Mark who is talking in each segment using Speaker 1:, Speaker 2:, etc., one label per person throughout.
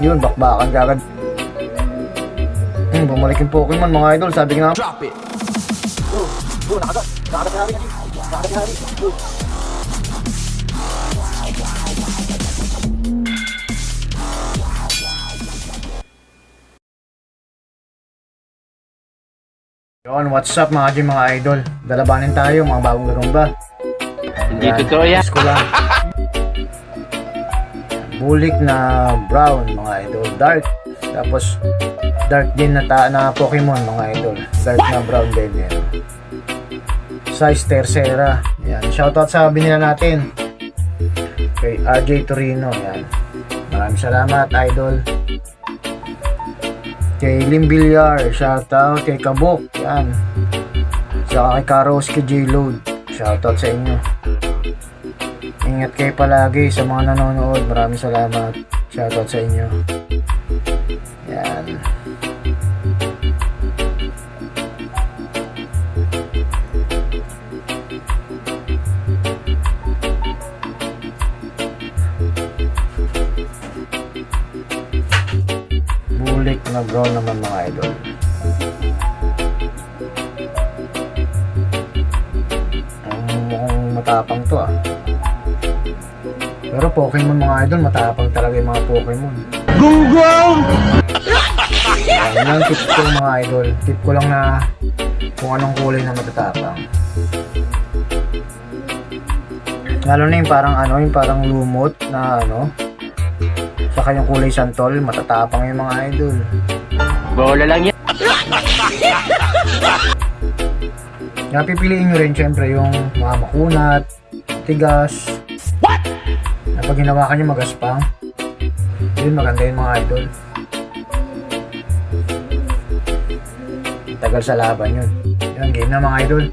Speaker 1: Yun, bakbakan kagad. Bumalik yung Pokemon mga idol, sabi nga.
Speaker 2: Drop it.
Speaker 1: Nakagat namin. Yun, what's up mga idol? Dalabanin tayo, mga bagong larong ba?
Speaker 3: Hindi totoo yan.
Speaker 1: Ko lang. Bulik na brown mga idol, dark. Tapos dark din na Pokemon mga idol. Dark na brown din yan. Size tercera. Yan. Shoutout sa binila natin. Kay RJ Torino. Yan. Maraming salamat idol. Kay Limbiliar, shoutout. Kay Kabok, yan. Saka kay Karoski J-Load, shoutout sa inyo. Ingat kayo palagi sa mga nanonood. Maraming salamat. Shoutout sa inyo. Yan. Bulik na brown naman mga idol. Mukhang matapang to ah. Pero Pokemon mga idol, matapang talaga yung mga Pokemon.
Speaker 2: Gunggong!
Speaker 1: Yan lang tip ko mga idol. Tip ko lang na kung anong kulay na matatapang. Lalo na yung parang yung parang lumot na saka yung kulay santol, matatapang yung mga idol.
Speaker 3: Bola lang yan.
Speaker 1: Kaya pipiliin nyo rin syempre yung mga makunat, tigas. Na pag hinawakan nyo magaspang, yun maganda yung mga idol. Tagal sa laban yun. Yan, game na mga idol.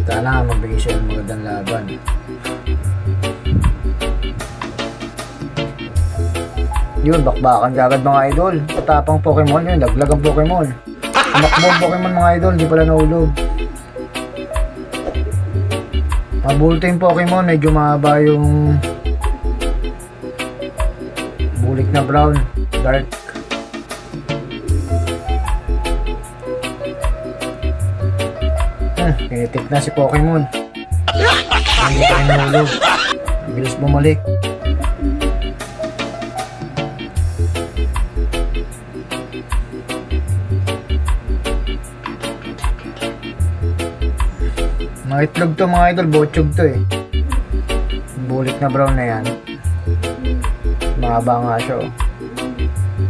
Speaker 1: Sana magbigay siya ng magandang laban. Yun, bakbakan kagad mga idol. Patapang Pokemon yun, laglag ang Pokemon. Tumakbo ang Pokemon mga idol, hindi pala nahulog. Mabulto yung Pokemon, medyo mahaba yung bulik na brown, dark. Pinitik na si Pokemon. Hindi pa rin nahulog. Bilis bumalik. Mga itlog to mga idol, botsog to eh. Bulik na brown na yan. Mahaba nga siya oh.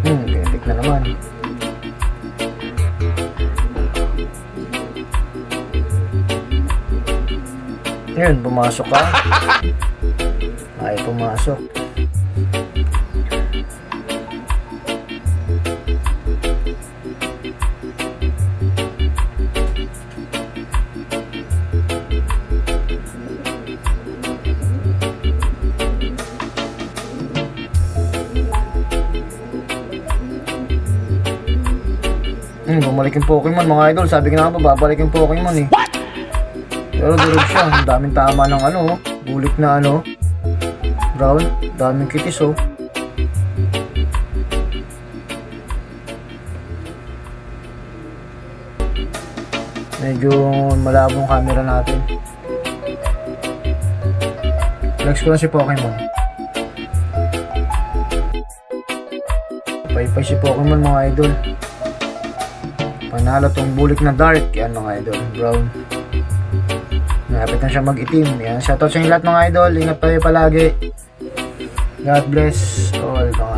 Speaker 1: Pinitik na naman. Yun, pumasok ka. Ay, pumasok. Bumalik yung Pokemon mga idol. Sabi ko na ba, babalik yung Pokemon eh. Pero durog siya. Ang daming tama ng bulik na brown. Daming kitis oh. Medyo malabong camera natin. Flex ko lang si Pokemon. Paypay si Pokemon mga idol. Panalo tong bulik na dark. Yan mga idol, brown. Malapit na siya mag-itim. Yan, shoutout sa inyo lahat mga idol. Ingat tayo palagi. God bless all mga